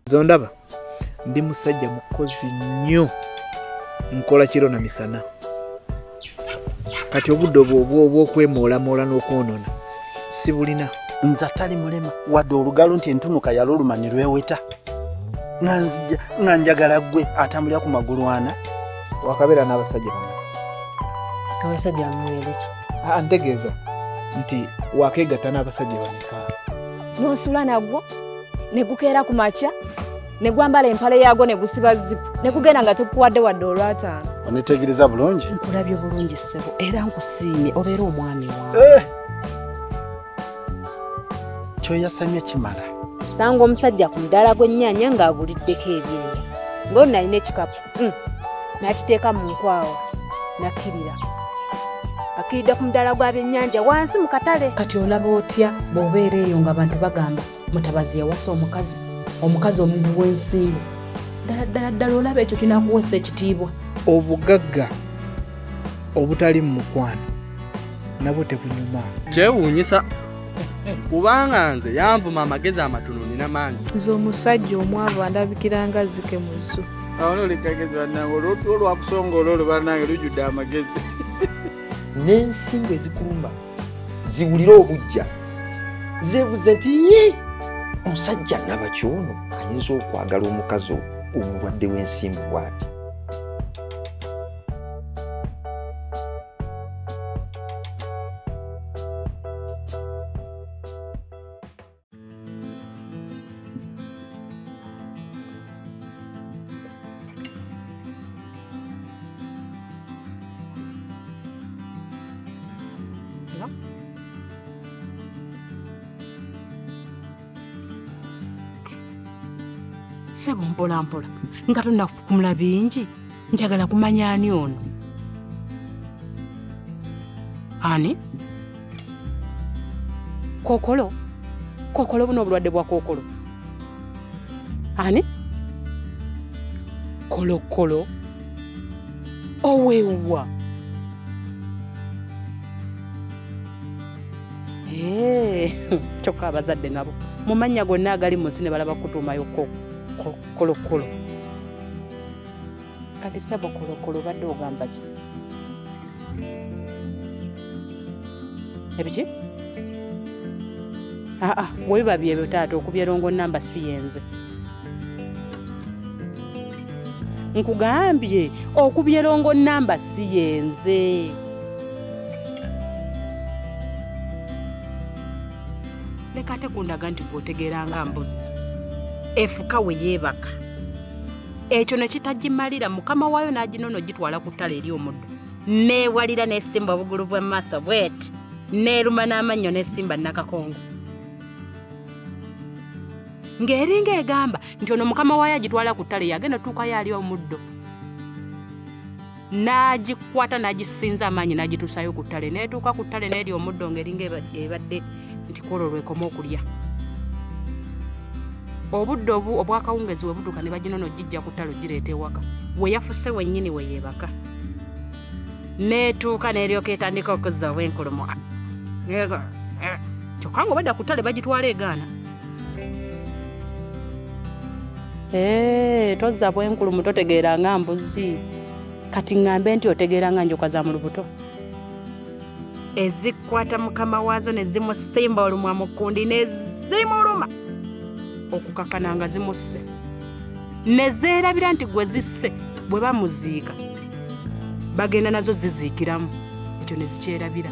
Zondaba ndi musajja mukozi nnyo, nkola kiro na misana. Kati obudde obw'okwemoolamoola n'okwonona sibulina. Nze atali mulema wadde olugalo nti entunuka yalulumani lweweta nga njagala gwe atambulira ku magulu ana. Wakabeera n'abasajja bano. Abasajja bamwere ki? Ntegeeza nti wakeegatta n'abasajja bameka. N'osula nagwo ne gukeera ku makya ne gwambala empale yaagwo ne gusiba zipu ne gugenda nga tukuwadde wadde olwataano. Onitegereza bulungi? Nkulabye bulungi ssebo era nkusiimye obeera omwami wange. Kyoyasamye kimala. Sanga omusajja ku mudaala gw'ennyaanya ng'aguliddeko ebyenyi ng'ono nalina ekikapu n'akiteeka mu nkwawa nakkirira akkiridde ku mudaala gwa byennyanja wansi mu katale. Kati olaba otya bw'obeera eyo ng'abantu bagamba mutabazi yawasa omukazi omugu w'ensingo. Ddala olaba ekyo kinakuwesa ekitiibwa. Obugagga obutali mu mukwano nabwo tebunyuma. Kyewuunyisa kubanga nze yanvuma amagezi amatono nina mangi. Nze omusajja omwavu andabikira nga zike mu zzu. Awo olikagezi bannange olw'otulo lwakusongola olwo bannange lujjudde amagezi. N'ensingo ezikulumba ziwulira obujja zeebuze nti omusajja naba kyono ayinza okwagala omukazi omulwadde w'ensimbu bw'ati. Sebo mpola nga tonnafukumula bingi njagala kumanya ani ono. Ani? Kookolo buno obulwadde bwa kookolo. Ani? Kolokolo oweewa. Kyokka abazadde nabo mu mannya gonna agali mu nsi ne balaba kutuumayo kolokolo. Kati Sebo kolokolo badde ogamba ki? Ebiki? Bwebiba byebyo taata okubya erongo namba si yenze. Nkugambye okubya erongo namba si yenze. Leka ate kundaga nti gwotegeera nga mbuzi. Efuka we yeebaka. Ekyo ne kitagimalira mukama waayo n'aginono gitwala ku ttale eri omuddo. Neewalira n'esimba obugulu bw'amaaso bweti. Neeruma n'amannyo n'esimba nakakongo. Ng'eringa egamba nti ono mukama waayo agitwala ku ttale yagenda tuukayo ali omuddo. N'agikwata n'agisinza amaanyi n'agituusayo ku ttale. N'etuuka ku ttale n'eri omuddo ng'eringa ebadde nti kwolwo lwekoma okulya. Obudde obwakawungezi we butuuka ne baginono gijja ku ttale gireeta ewaka. We yafuse wennyini we yeebaka. N'etuuka n'eryoka etandika okuzzaawo enkulumo. Kyokka ng'obadda ku ttale bagitwala egaana. Tozza bwenkulumu totegeera nga mbuzi. Kati ŋŋambe nti otegeera nga njoka za mu lubuto. Ezikwata mukama waazo ne zimusimba olumwa mu kkundi ne zimuluma. Okukakana nga zimusse. Ne zeerabira nti gwe zisse bwe bamuziika. Bagenda nazo ziziikiramu. Ekyo ne zikyerabira.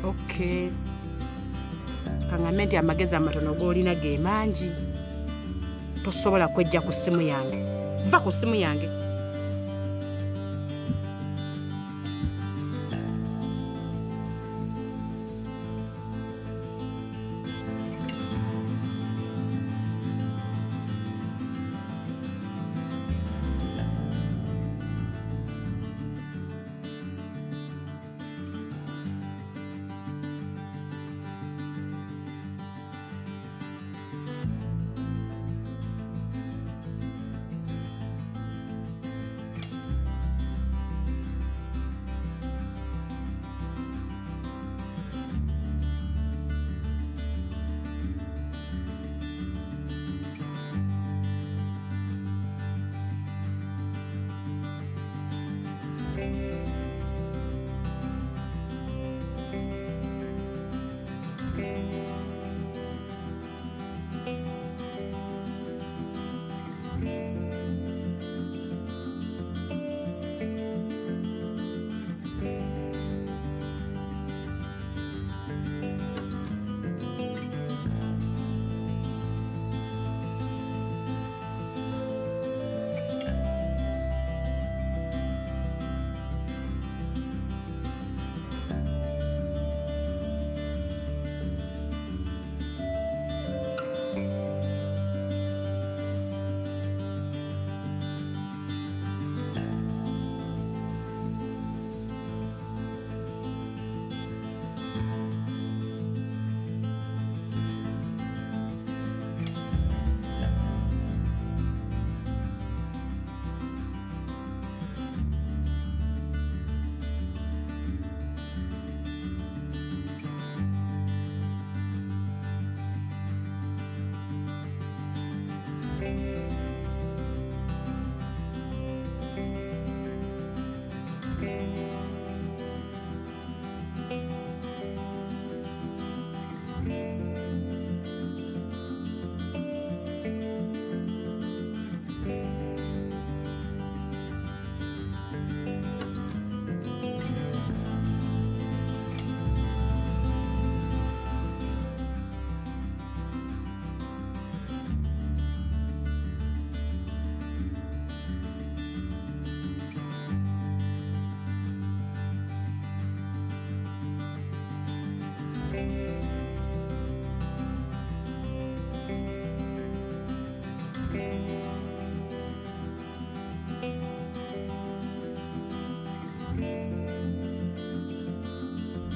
Okay. Kaŋŋambe nti amagezi amatono g'olina ge mangi. Tosobola kwejja ku ssimu yange. Va ku ssimu yange.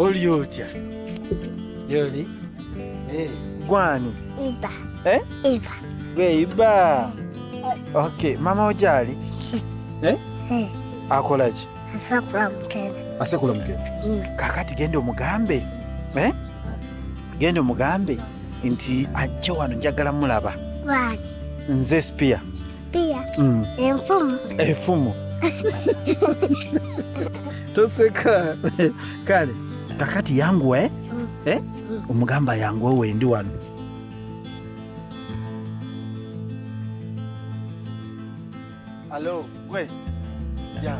oli otya yoli gwani Iba. Iba. gwe iba okay mama ojali akola ki Asakula mukene. asekula mukene kakati genda omugambe genda omugambe nti ajja wano njagala mulaba Wani. nze spia Spia. Enfumu. efumu toseka kale kakati yangu omugamba yangu wendi wano alo gwe ja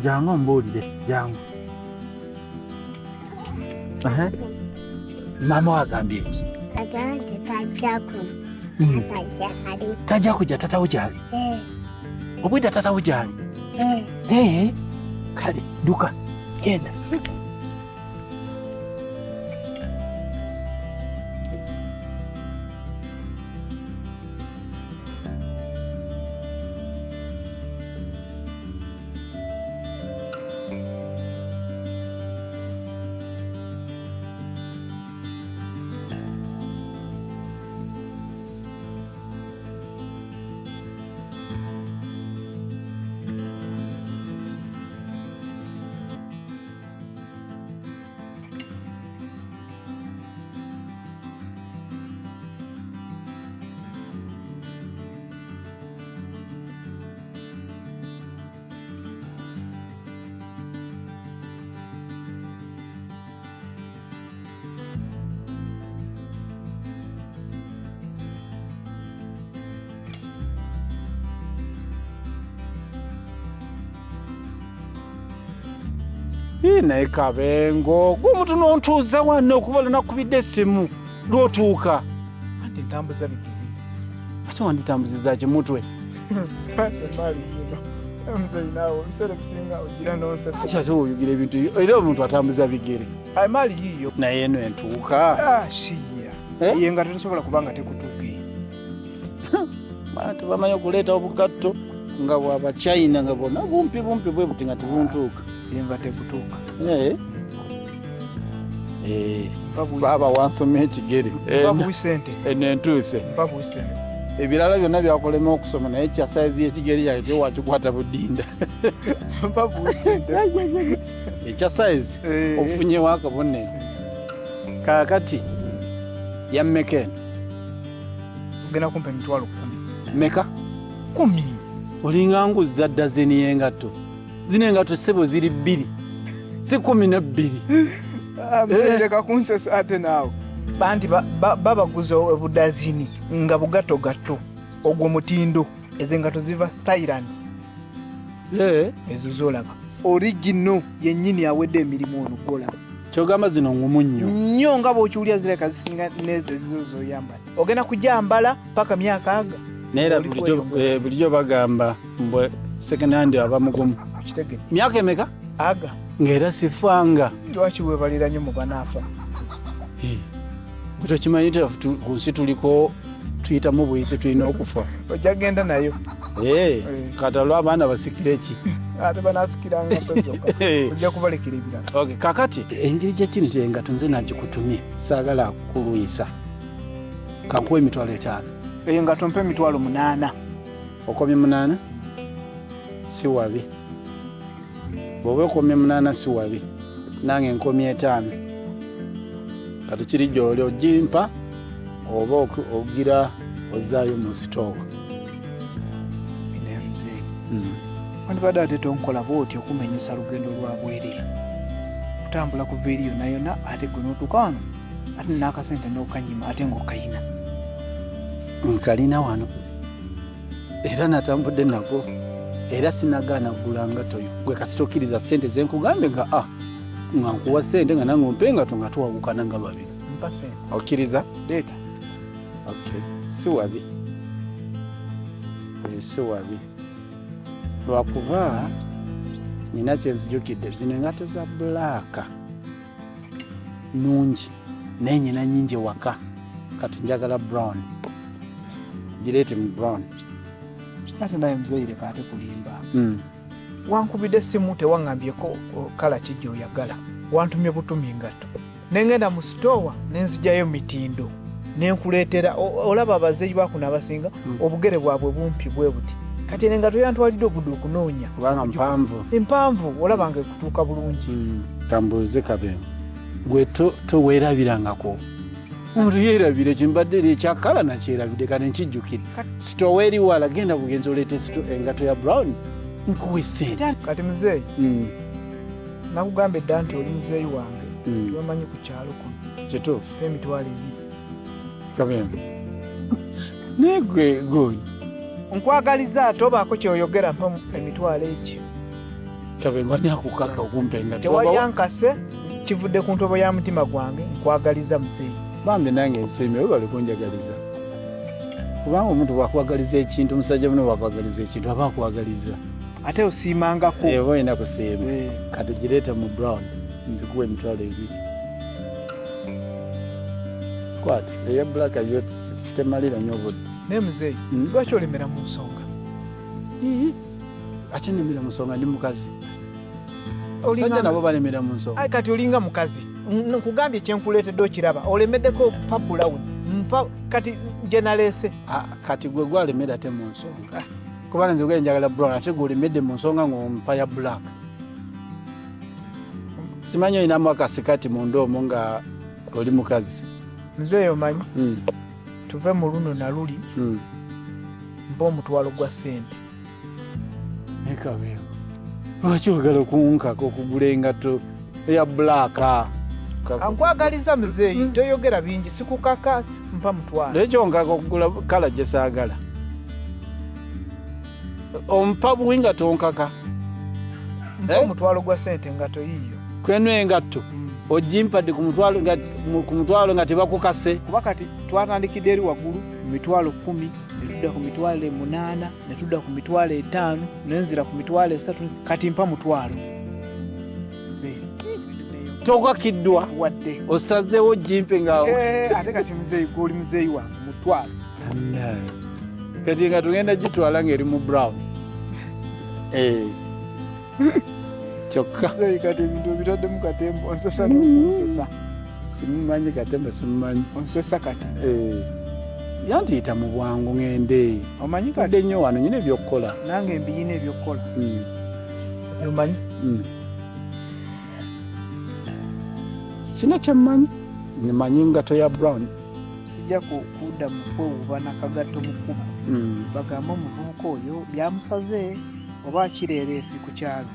jangu mbuulire jangu mama wagambye eki Agante tajja tajja kujja tatawo gyali obwedda tatawo gyali kale duka genda naye kabengo gwomuntu nontuuza wanne okuba lunakubidde essimu lwotuuka anti ntambuza bigiri ate wanditambuziza kimutwe emaali zino muzeyinaawo ebiseera bisinga ogira nonsasa ate oyugira ebintu era omuntu atambuza bigere emaali yiyo naye eno entuuka shiya ye nga tetusobola kuba nga tekutuukiye tebamanyi okuleeta obugatto nga bwabachina nga bwona bumpi bwe buti nga tebuntuuka yenga tekutuuka baba wansoma ekigere mpabuwisente enentuuse mpabuwisente ebirala byonna byakolema okusoma naye kya saizi y'ekigere kyange tewakikwata budinda mpabuwisente ekya saizi ofunyewo akabonero kaakati yammeka eno ogenda kumpa emitwalo 10 meka 10 olinga nguzza dazeni y'engatto zino engatto ssebo ziri 2 si 12 leka kunsesa ate naawe banti babaguza obudazini nga bugattogatto ogwo mutindo ezo engatto ziva Thailand ezo zolaba origino yennyini awedde emirimu ono golaba kyogamba zino ngumu nnyo nga bw'okiwulira zireka zisinga nezo ezizo zoyambala ogenda kujambala paka myaka aga naye era bulijjo bagamba mbwe second hand aba mugumu kitegere myaka emeka aga ng'era sifanga lwaki webalira nnyo mu banaafa bwetokimanyi ku nsi tuliko tuyitamu buyisi tulina okufa ojja genda nayo kata lw'abaana basikire ki ate banaasikiranga pezoka ojja kubalekera ebirala kakati engeri gyekiri engatto nze nagikutumye saagala kulwisa kankuwa emitwalo 5 eyo nga tompe emitwalo 8 okomye 8 si wabi bw'oba okomye 8 si wabi nange nkomye 5 kati kiri gy'oli ogimpa oba ogira ozaayo mu sitoowa wandibadde ate tonkola bw'oti okumenyesa lugendo lwa bwereere kutambula kuva eri yonna yonna ate gwe n'otuuka wano ate n'akasente n'okanyima ate ng'okayina nkalina wano era natambudde nako era sinagaana kugulanga toyo gwe kasita okkiriza ssente zenkugambe nga nga nkuwa ssente nga nange ompe nga nga tuwabukana nga babiri mpa sente okkiriza leeta si wabi si wabi lwakuba nina kyenzijukidde zino engato za bulaaka nungi naye nyina nyingi waka kati njagala brown gireete mu brown ate naye muzeeyire kaate kulimba wankubidde essimu tewaŋŋambyeko kala ki gy'oyagala wantumye butumi ngatto nengenda mu sitoowa nenzigyayo mitindo nenkuleetera olaba abazeeyi bakuno abasinga obugere bwabwe bumpi bwe buti kati engato yantwalidde obudde okunoonya kubanga mpanvu olaba nga ekutuuka bulungi kambuuze kabengo gwe toweerabirangako omuntu yeerabire kimbadde eri ekyakala nakyerabidde kati nkijjukire sitoowa eri wala genda bugenzi oleete engato ya brown nkuwa essente kati muzeeyi nakugamba edda nti oli muzeeyi wange tiwamanyi ku kyalo kuno kituufu emitwalo ebiri kabengo naye gwe nkwagaliza ate obaako kyoyogera mpa emitwalo egyo kabengo ani akukaka okumpa engato tewali ankase kivudde ku ntobo ya mutima gwange nkwagaliza muzeeyi bambi nange nsiimye we bali kunjagaliza kubanga omuntu bwakwagaliza ekintu omusajja muno bwakwagaliza ekintu aba akwagaliza ate osiimangako oba olina kusiima kati gireeta mu brown nzikuwa emitwalo ebiri kwati eya bulaka yo sitemalira nnyo obudde naye muzeeyi lwaki olemera mu nsonga ate nemera mu nsonga ndi mukazi sajja nabo balemera mu nsonga ai kati olinga mukazi nkugambye kyenkuleetedde okiraba olemeddeko pa bulawuni mpa kati gye naleese kati gwe gwalemera ate mu nsonga kubanga nze gwe njagala brown ate gwolemedde mu nsonga ng'ompa ya black simanyi olinamu akasikati munda omwo nga oli mukazi muzeeyi omanyi tuve mu luno naluli mpa omutwalo gwa ssente ekabeeko lwaki ogala okunkaka okugula engato eya bulaaka ankwagaliza muzeeyi toyogera bingi sikukaka mpa mutwalo ekyonkaka okugula kala gye saagala ompa buwinga tonkaka mpa omutwalo gwa ssente engato yiyo kwenu engatto ogimpadde ku mutwalo nga tebakukase kuba kati twatandikidde eri waggulu mitwalo 10 netudda ku mitwalo 8 netudda ku mitwalo 5 nenzira ku mitwalo 3 kati mpa mutwalo togakiddwa wadde osazeewo jimpe nga ate kati muzeeyi gwoli muzeeyi wange mutwalo kati nga tugenda gitwala ng'eri mu brown kyokka muzeeyi kati ebintu ebitadde mu katembo onsesa n'okunsesa simumanyi katemba simumanyi onsesa kati yantiyita mu bwangu ngende omanyi kadde nnyo wano nyina ebyokukola nange mbiyina ebyokukola omanyi sina kyemmanyi nimanyi ngato ya brown sijja kudda mu kwewuba nakagatto mu kkuba bagamba omuvubuka oyo byamusaze oba akireereesi ku kyalo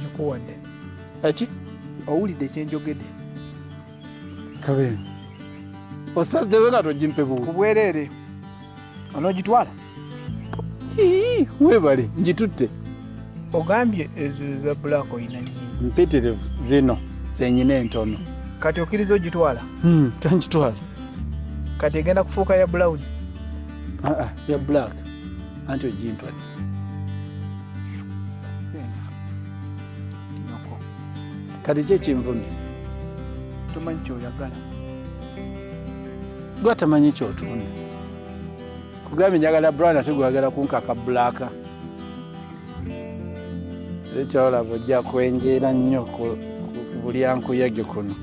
nyikuwadde eki owulidde kyenjogedde kabeera osazeewe nga togimpe bubu ku bwereere onoogitwala weebale ngitutte ogambye ezo za black oyina nyingi mpitirivu zino zenyina entono kati okkiriza ogitwala kankitwala kati egenda kufuuka ya brown ya black anti ogimpadde kati kyekinvumye tomanyi kyoyagala gwe atamanyi kyotunda kugambye njagala brown ate gwagala kunkaka blaaka ekyolaba ojja kwenjeera nnyo ku bulyankuyege kuno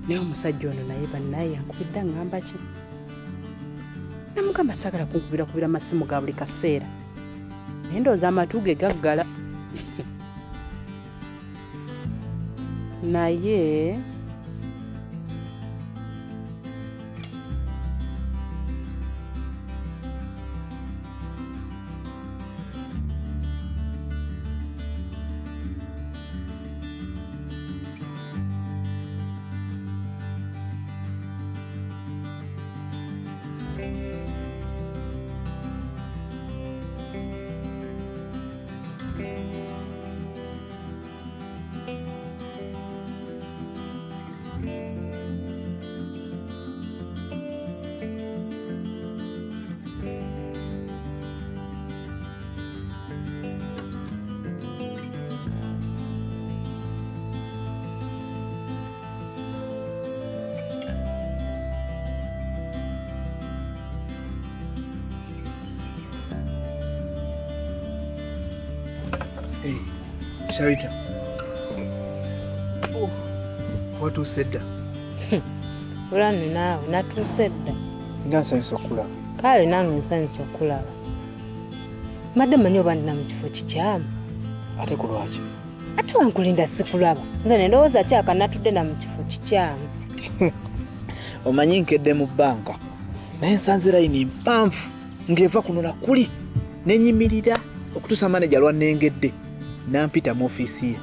naye omusajja ono naye bannaye yankubidde aŋŋamba ki namugamba saagala kunkubira amasimu ga buli kaseera naye ndowooza amatu ge gaggala naye Hey, Sharita. Oh, watuuse dda? Olwanne naawe natuuse dda. Nga nsanyusa okulaba. Kale nange nsanyusa okulaba. Mbadde mmanyi oba ndina mu kifo kikyamu. Ate ku lwaki? Ate wankulinda sikulaba. Nze ne ndowooza kyaka natudde na mu kifo kikyamu. Omanyi nkedde mu bbanka naye nsanze layini mpanvu ng'eva kuno na kuli n'enyimirira okutuusa maneja lwannengedde nampita mu ofiisi ye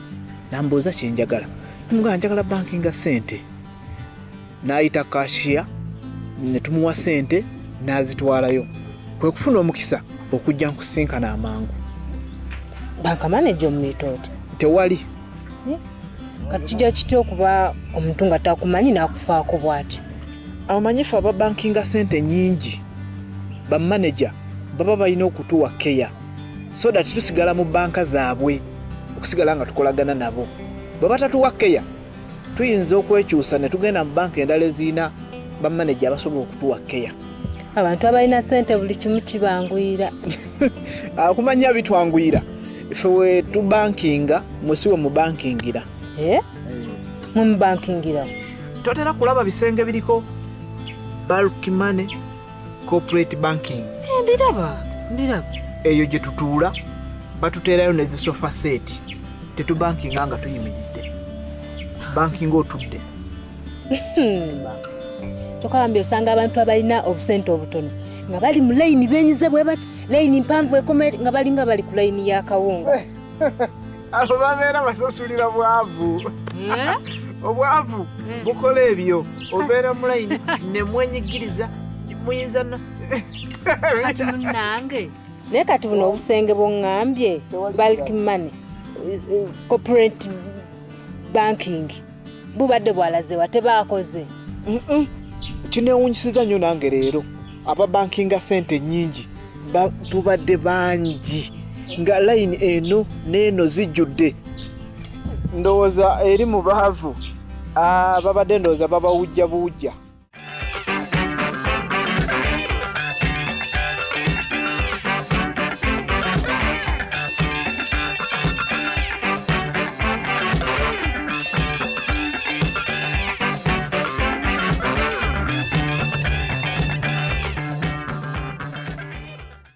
nambuuza kye njagala nga njagala bankinga ssente n'ayita kashiya ne tumuwa ssente n'azitwalayo kwe kufuna omukisa okujja nkusinkana amangu. Banka maneja omuyita oti? Tewali. Kati kijja kitya okuba omuntu nga takumanyi n'akufaako bw'ati? Abamanyi ffe aba bankinga ssente nnyingi bamaneja baba balina okutuwa keya so that tusigala mu banka zaabwe okusigala nga tukolagana nabo. Bwe batatuwa keya tuyinza okwekyusa ne tugenda mu banka endala eziina bamaneja abasobola okutuwa keya. Abantu abalina ssente buli kimu kibanguyira. Akumanya bitwanguyira ffe we tubankinga mwesiwe mu bankingira. Mwe mu bankingira totera kulaba bisenge biriko bulk money corporate banking. Mbiraba. Eyo gye tutuula batuteerayo ne zisofa set tetubankinga nga tuyimiridde bankinga otudde. Kyokka osanga abantu abalina obusente obutono nga bali mu layini benyize bwe bati layini mpanvu ekoma nga bali ku layini ya kawunga. Abo babeera basasulira bwavu. Obwavu bukola ebyo obeera mu layini ne mwenyigiriza muyinza kati munnange naye kati buno obusenge bw'oŋŋambye bulk money corporate banking bubadde bwalazewa tebaakoze. Kineewunyisiza nnyo nange leero aba bankinga ssente nnyingi tubadde bangi nga layini eno n'eno zijjudde. Ndowooza eri mu baavu babadde ndowooza babawujja buwujja.